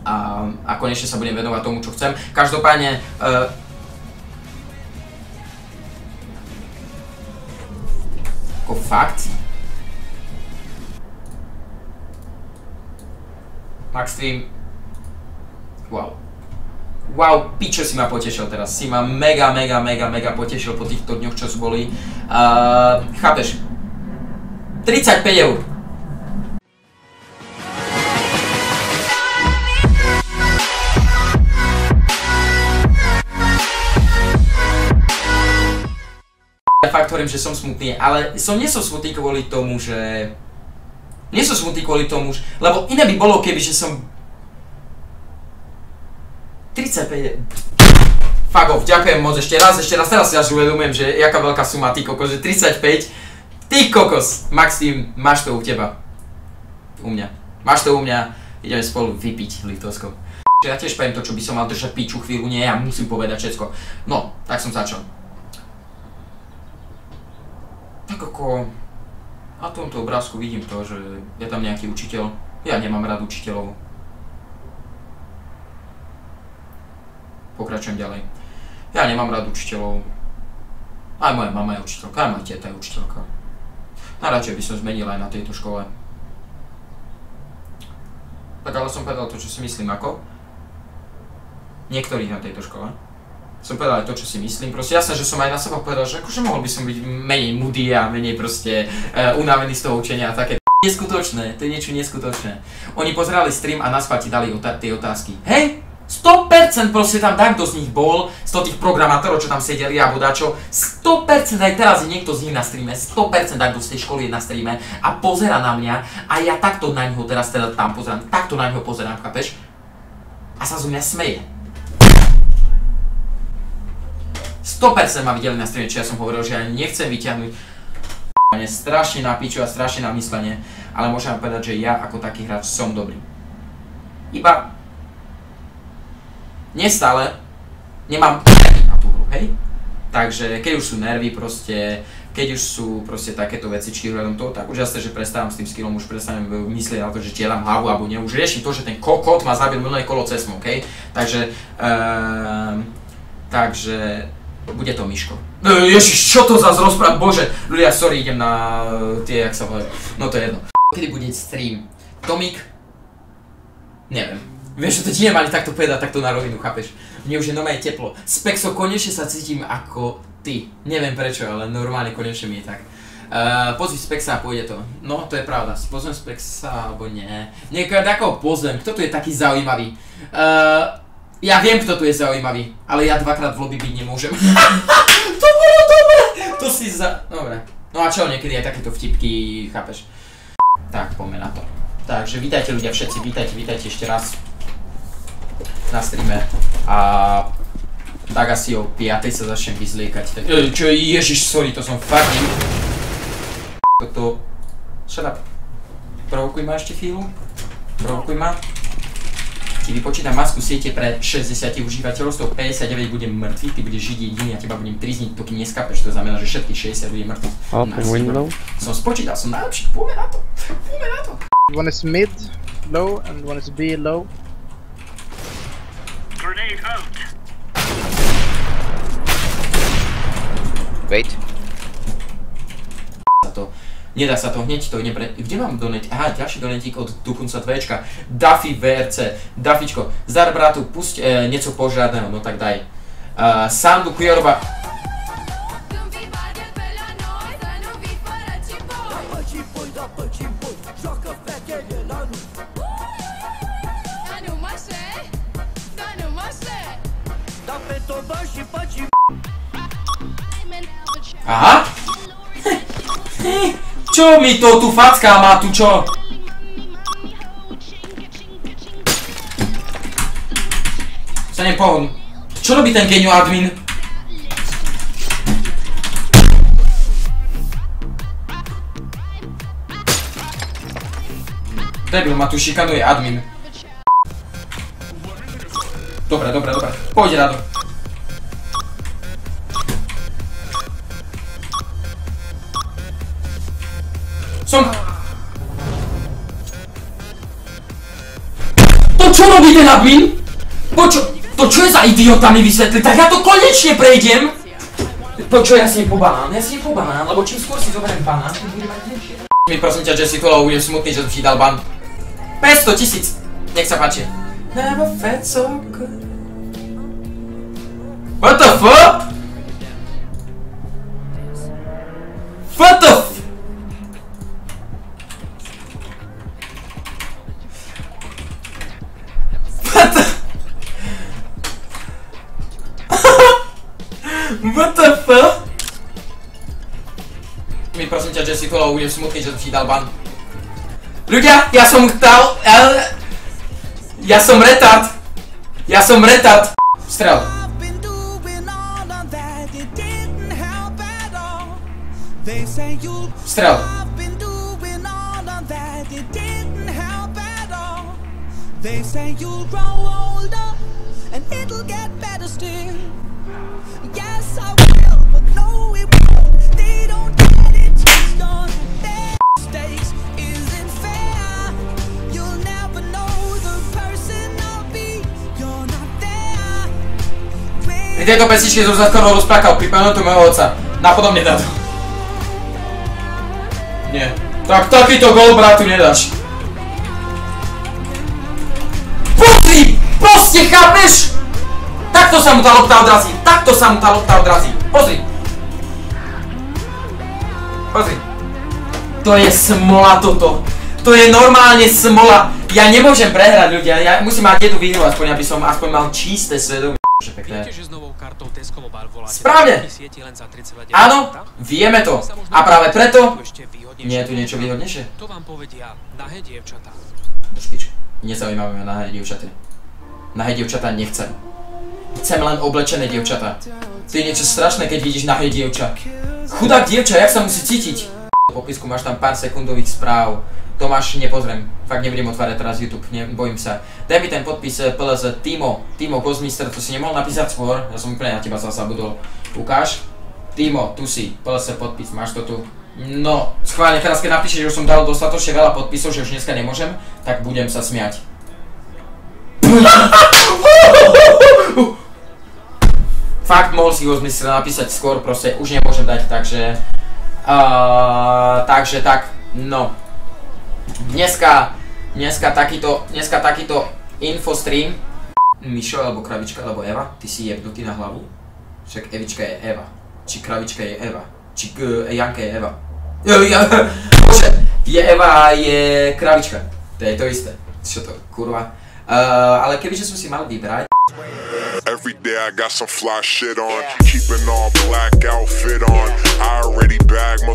a konečne sa budem venovať tomu, čo chcem. Každopádne ako fakt Maxstream, wow, pičo si ma potešil teraz, si ma mega potešil po týchto dňoch, čo sú boli. Chápeš? 35 eur. Fakt hovorím, že som smutný, ale nie som smutný kvôli tomu, že... Lebo iné by bolo, keby že som... 35... Fuck off, ďakujem moc ešte raz, teraz si až uvedomujem, že jaká veľká suma, ty kokos, že 35... Ty kokos, Maxstream, máš to u teba. U mňa. Máš to u mňa, ideme spolu vypiť Litovskou. Ja tiež poviem to, čo by som mal držať piču chvíľu, nie, ja musím povedať všetko. No, tak som začal. Tak ako... Na tomto obrázku vidím to, že je tam nejaký učiteľ. Ja nemám rád učiteľov. Pokračujem ďalej. Ja nemám rád učiteľov. Aj moja mama je učiteľka, aj moja teta je učiteľka. Najradšej by som zmenil aj na tejto škole. Tak ale som povedal to, čo si myslím, ako? Niektorých na tejto škole. Som povedal aj to, čo si myslím, proste jasné, že som aj na seba povedal, že akože mohol by som byť menej moody a menej proste unavený z toho učenia a také neskutočné, to je niečo neskutočné. Oni pozerali stream a naspäť ti dali tie otázky. Hej, 100% proste tam takto z nich bol, z tých programátorov, čo tam sedeli a bodačo, 100% aj teraz je niekto z nich na streame, 100% takto z tej školy je na streame a pozera na mňa a ja takto na ňo teraz teda tam pozerám, takto na ňo pozerám, chápeš? A sa zo mňa smeje. 100% ma videli na streame, čo ja som hovoril, že ja nechcem vyťahnuť strašne na piču a strašne na myslenie, ale môžem povedať, že ja ako taký hráč som dobrý. Iba nestále nemám na tú hru, hej? Takže keď už sú nervy proste, keď už sú proste takéto vecičky hľadom toho, tak už jasne, že prestávam s tým skillom, už prestávam myslieť na to, že ti dám hlavu alebo nie, už riešim to, že ten kokot ma zabil minulé kolo cez mnou, okej? Takže bude to Miško. Ježiš, čo to za rozpráv, bože, ľudia, sorry, idem na tie, jak sa hovorí, no to je jedno. Kedy bude stream? Tomik? Neviem. Vieš, že to ti nemali takto povedať, takto na rovinu, chápeš? Mne už je normálne teplo. Spexo, konečne sa cítim ako ty. Neviem prečo, ale normálne konečne mi je tak. Pozvi Spexa a pôjde to. No, to je pravda. Pozvem Spexa, alebo nie. Niekoho takého pozvem. Kto tu je taký zaujímavý? Ja viem, kto tu je zaujímavý, ale ja dvakrát v lobby byť nemôžem. To bolo dobre! To si Dobre. No a čo, niekedy aj takéto vtipky, chápeš? Tak, poďme na to. Takže vítajte ľudia všetci, vítajte ešte raz na streame. A tak asi o 5 sa začnem vyzliekať. Čo, ježiš, sorry, to som fakt Toto... Shut up. Provokuj ma ešte chvíľu. Provokuj ma. Ti vypočítam masku siete pre 60 užívateľov, z toho 59 bude mŕtvych, ty budeš žiť jediný a teba budem trizniť, to keď neskapeš, to znamená, že všetkých 60 bude mŕtvych. Som spočítal, som najlepší, poďme na to, poďme na to. One is mid, low, and one is B, low. Grenade out. Wait. Nedá sa to, hneď to ide pre... Kde mám donate? Aha, ďalší donatík od Dukunca 2čka. Duffy VRC. Duffičko, zdar bratu, pusť nieco požiadného, no tak daj. Sandu Kujorova. Aha! Čo mi to tu facká má tu čo? Sa nepohodnú. Čo robí ten genio admin? Debil ma tu šikanuje admin. Dobre. Pôjde Rado. To čo robí ten admin? To čo je za idiota mi vysvetli? Tak ja to konečne prejdem! Počo, ja si nepobanám, lebo čím skôr si zoberiem banán, tým bude mať lepšie. Mi prosím ťa, Jesse, to, lebo budem smutný, že som ti dal ban. 500 000, nech sa páči. Never felt so good. What the fuck? What the f... What the... What the fuck? Mi prosím ťa, Jesse, to, lebo budem smutný, že som ti dal ban. Ľudia, ja som retard. Strel. Strel. They say you'll grow older and it'll get better still. Yes, I will, but no, it won't. They don't get it just on their mistakes isn't fair. You'll never know the person I'll be. You're not there. Pri tejto pesničke som sa skoro rozplakal, pripomenul to mojho otca. Napodobne táto. Nie. Tak takýto gól bratu nedáš. Proste, chápeš? Takto sa mu tá lopta odrazí, Pozri. To je smola toto. To je normálne smola. Ja nemôžem prehrať, ľudia, ja musím mať jednu výhru aspoň, aby som aspoň mal čisté svedomie. Správne. Áno, vieme to. A práve preto... Nie je tu niečo výhodnejšie? To vám povedia nahé dievčatá. Došpič, nezaujímavé ma nahé dievčaty. Nahé dievčatá nechcem. Chcem len oblečené dievčatá. To je niečo strašné, keď vidíš nahé dievča. Chudák dievča, jak sa musí cítiť? V popisku máš tam pár sekundových správ. Tomáš, nepozriem. Fakt nebudem otvárať teraz YouTube, bojím sa. Daj mi ten podpis PLZ Timo Gozmister, to si nemohol napísať skôr. Ja som úplne na teba sa zabudol. Ukáž. Timo, tu si, PLZ podpis, máš to tu. No, schválne, teraz keď napíšeš, že už som dal dostatočne veľa podpisov, že už dneska nemôžem, tak budem sa smiať. Fakt, mohol si ho zmysle napísať skôr, proste už nemôžem dať, takže... takže tak, no. Dneska takýto infostream. Mišo, alebo kravička, alebo Eva, ty si jebnutý na hlavu? Však Evička je Eva, či kravička je Eva, či Janka je Eva. Bože, je Eva a je kravička, to je to isté, čo to, kurva. Ale kebyže som si mal vybrať. Every day I got some fly shit on, keeping all black outfit on. I already bagged